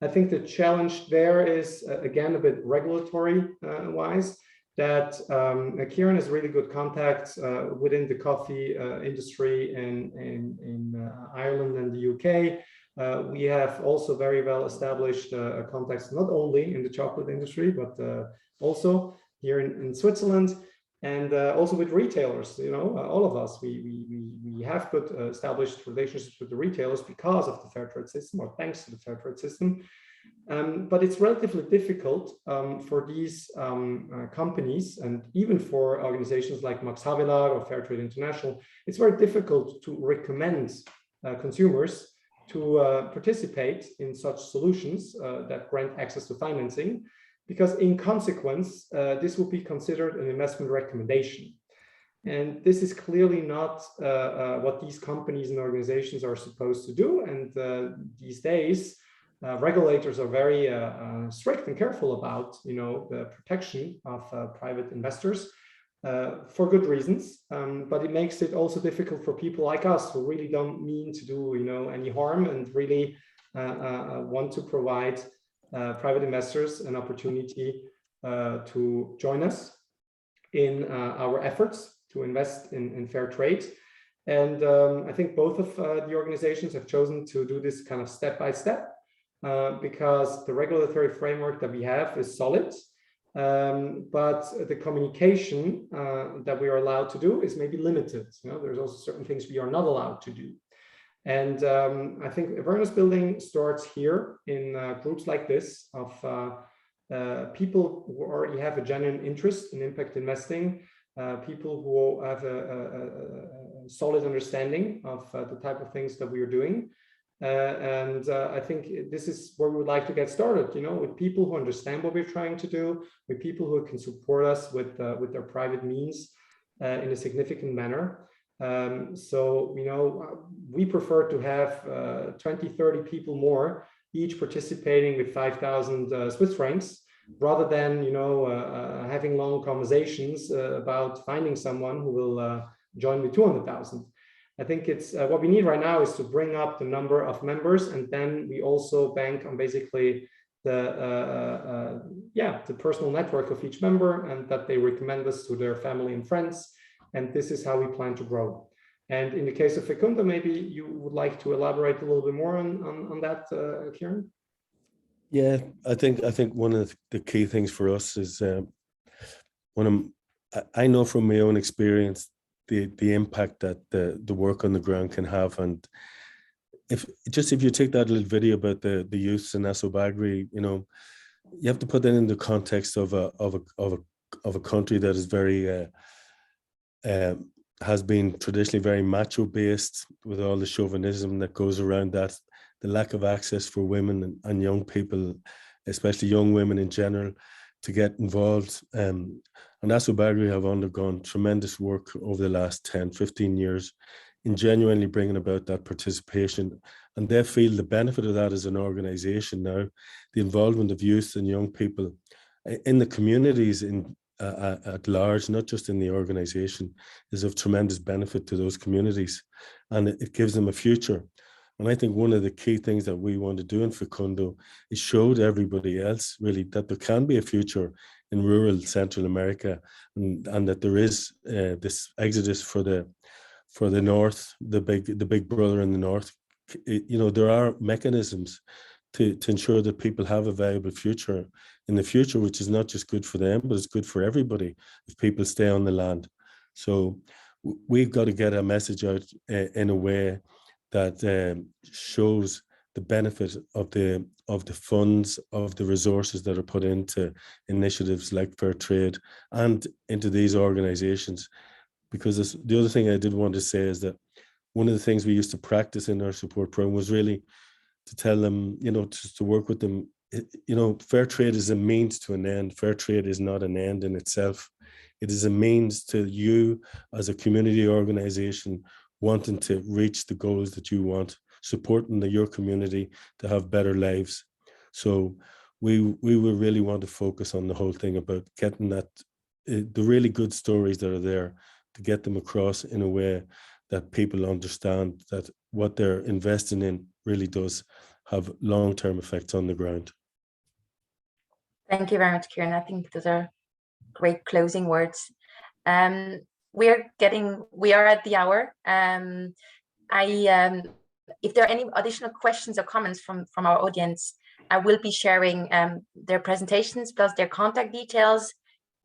I think the challenge there is, again, a bit regulatory wise, that Kieran has really good contacts within the coffee industry in Ireland and the UK. We have also very well established contacts, not only in the chocolate industry, but also here in Switzerland. And also with retailers, all of us, we have good established relationships with the retailers because of the Fairtrade system, or thanks to the Fairtrade system. But it's relatively difficult for these companies, and even for organizations like Max Havelaar or Fairtrade International, it's very difficult to recommend consumers to participate in such solutions that grant access to financing, because in consequence, this will be considered an investment recommendation. And this is clearly not what these companies and organizations are supposed to do. And these days, regulators are very strict and careful about, the protection of private investors for good reasons. But it makes it also difficult for people like us who really don't mean to do, any harm, and really want to provide private investors an opportunity to join us in our efforts to invest in fair trade. And I think both of the organizations have chosen to do this kind of step by step because the regulatory framework that we have is solid, but the communication that we are allowed to do is maybe limited. There's also certain things we are not allowed to do. And I think awareness building starts here in groups like this of people who already have a genuine interest in impact investing, people who have a solid understanding of the type of things that we are doing. And I think this is where we would like to get started, with people who understand what we're trying to do, with people who can support us with their private means in a significant manner. So, we prefer to have 20, 30 people more, each participating with 5,000 Swiss francs, rather than, having long conversations about finding someone who will join with 200,000. I think it's what we need right now is to bring up the number of members, and then we also bank on basically the personal network of each member, and that they recommend us to their family and friends. And this is how we plan to grow. And in the case of Fecundo, maybe you would like to elaborate a little bit more on that, Kieran? Yeah, I think one of the key things for us is I know from my own experience the impact that the work on the ground can have. And if you take that little video about the youths in Asobagri, you have to put that in the context of a country that is very has been traditionally very macho based, with all the chauvinism that goes around that, the lack of access for women and young people, especially young women in general, to get involved. And Asobagri have undergone tremendous work over the last 10, 15 years in genuinely bringing about that participation. And they feel the benefit of that as an organization now, the involvement of youth and young people in the communities at large, not just in the organization, is of tremendous benefit to those communities, and it gives them a future. And I think one of the key things that we want to do in Fecundo is show to everybody else really that there can be a future in rural Central America, and that there is this exodus for the north, the big brother in the north. There are mechanisms to ensure that people have a viable future in the future, which is not just good for them, but it's good for everybody if people stay on the land. So we've got to get a message out in a way that shows the benefit of the funds, of the resources that are put into initiatives like Fairtrade and into these organizations. Because the other thing I did want to say is that one of the things we used to practice in our support program was really to tell them, to work with them. Fair trade is a means to an end. Fair trade is not an end in itself. It is a means to you as a community organization wanting to reach the goals that you want, supporting your community to have better lives. So we will really want to focus on the whole thing about getting the really good stories that are there, to get them across in a way that people understand that what they're investing in really does have long-term effects on the ground. Thank you very much, Kieran. I think those are great closing words. We are at the hour. If there are any additional questions or comments from our audience, I will be sharing their presentations plus their contact details,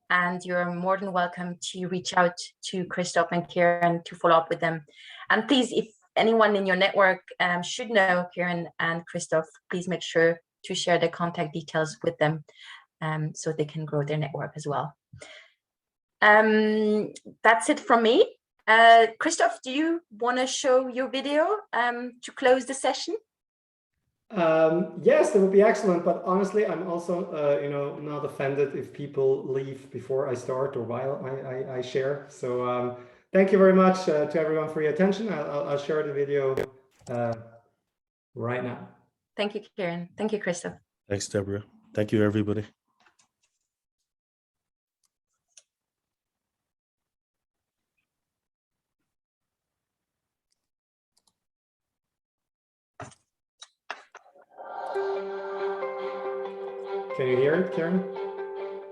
and you're more than welcome to reach out to Christoph and Kieran to follow up with them. And please, if anyone in your network should know Kieran and Christoph, please make sure to share the contact details with them so they can grow their network as well. That's it from me. Christoph, do you want to show your video to close the session? Yes, that would be excellent. But honestly, I'm also, not offended if people leave before I start or while I share. So thank you very much to everyone for your attention. I'll share the video right now. Thank you, Kieran. Thank you, Christoph. Thanks, Deborah. Thank you, everybody. Can you hear it, Kieran?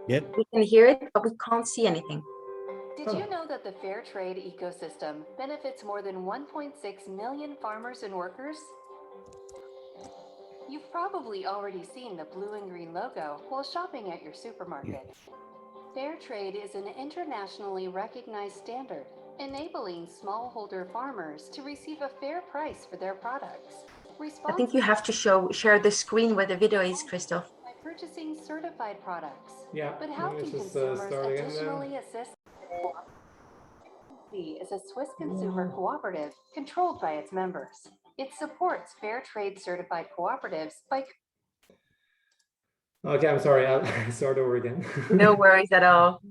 Yep. We can hear it, but we can't see anything. Did you know that the fair trade ecosystem benefits more than 1.6 million farmers and workers? You've probably already seen the blue and green logo while shopping at your supermarket. Fair trade is an internationally recognized standard, enabling smallholder farmers to receive a fair price for their products. I think you have to share the screen where the video is, Christoph. By purchasing certified products. Yeah. But how can consumers additionally assist? Is a Swiss consumer cooperative controlled by its members. It supports fair trade certified cooperatives by... Okay, I'm sorry, I'll start over again. No worries at all.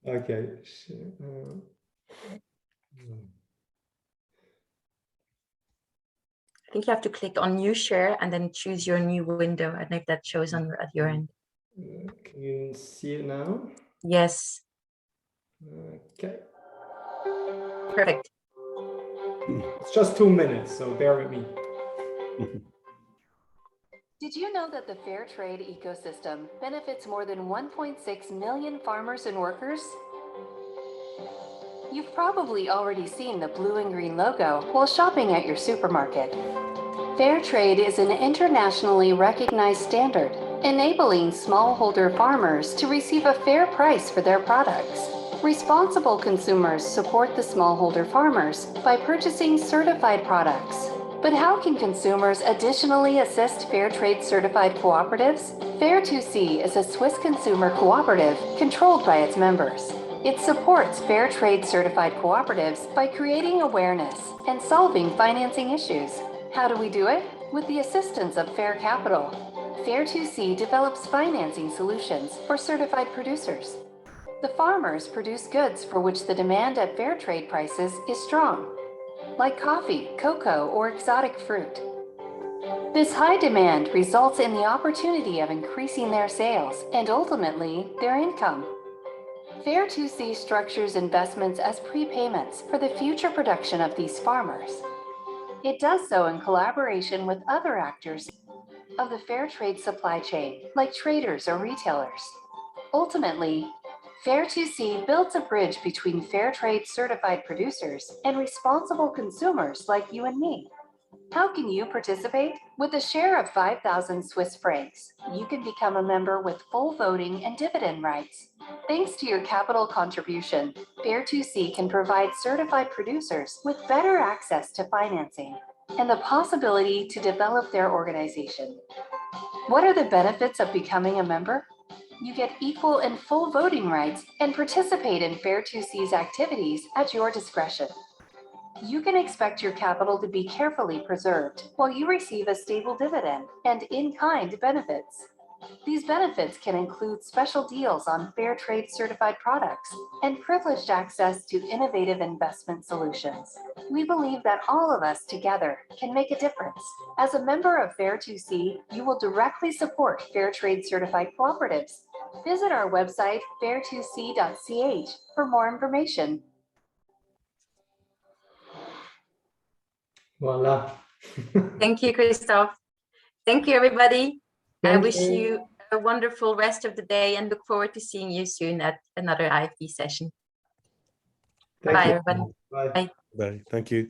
Okay. I think you have to click on new share and then choose your new window. I don't know if that shows on at your end. Can you see it now? Yes. Okay. Perfect. It's just 2 minutes, so bear with me. Did you know that the fair trade ecosystem benefits more than 1.6 million farmers and workers? You've probably already seen the blue and green logo while shopping at your supermarket. Fair trade is an internationally recognized standard, enabling smallholder farmers to receive a fair price for their products. Responsible consumers support the smallholder farmers by purchasing certified products. But how can consumers additionally assist fair trade certified cooperatives? Fair2C is a Swiss consumer cooperative controlled by its members. It supports Fairtrade certified cooperatives by creating awareness and solving financing issues. How do we do it? With the assistance of FairCapital. Fair2C develops financing solutions for certified producers. The farmers produce goods for which the demand at Fairtrade prices is strong, like coffee, cocoa, or exotic fruit. This high demand results in the opportunity of increasing their sales and ultimately their income. Fair2C structures investments as prepayments for the future production of these farmers. It does so in collaboration with other actors of the fair trade supply chain, like traders or retailers. Ultimately, Fair2C builds a bridge between fair trade certified producers and responsible consumers like you and me. How can you participate? With a share of 5,000 Swiss francs, you can become a member with full voting and dividend rights. Thanks to your capital contribution, Fair2C can provide certified producers with better access to financing and the possibility to develop their organization. What are the benefits of becoming a member? You get equal and full voting rights and participate in Fair2C's activities at your discretion. You can expect your capital to be carefully preserved while you receive a stable dividend and in-kind benefits. These benefits can include special deals on fair trade certified products and privileged access to innovative investment solutions. We believe that all of us together can make a difference. As a member of Fair2C, you will directly support fair trade certified cooperatives. Visit our website, fair2c.ch, for more information. Voila. Thank you, Christoph. Thank you, everybody. I Thank wish you. you a wonderful rest of the day and look forward to seeing you soon at another IFB session. Thank Bye, you. everybody. Bye. Bye. Bye. Thank you.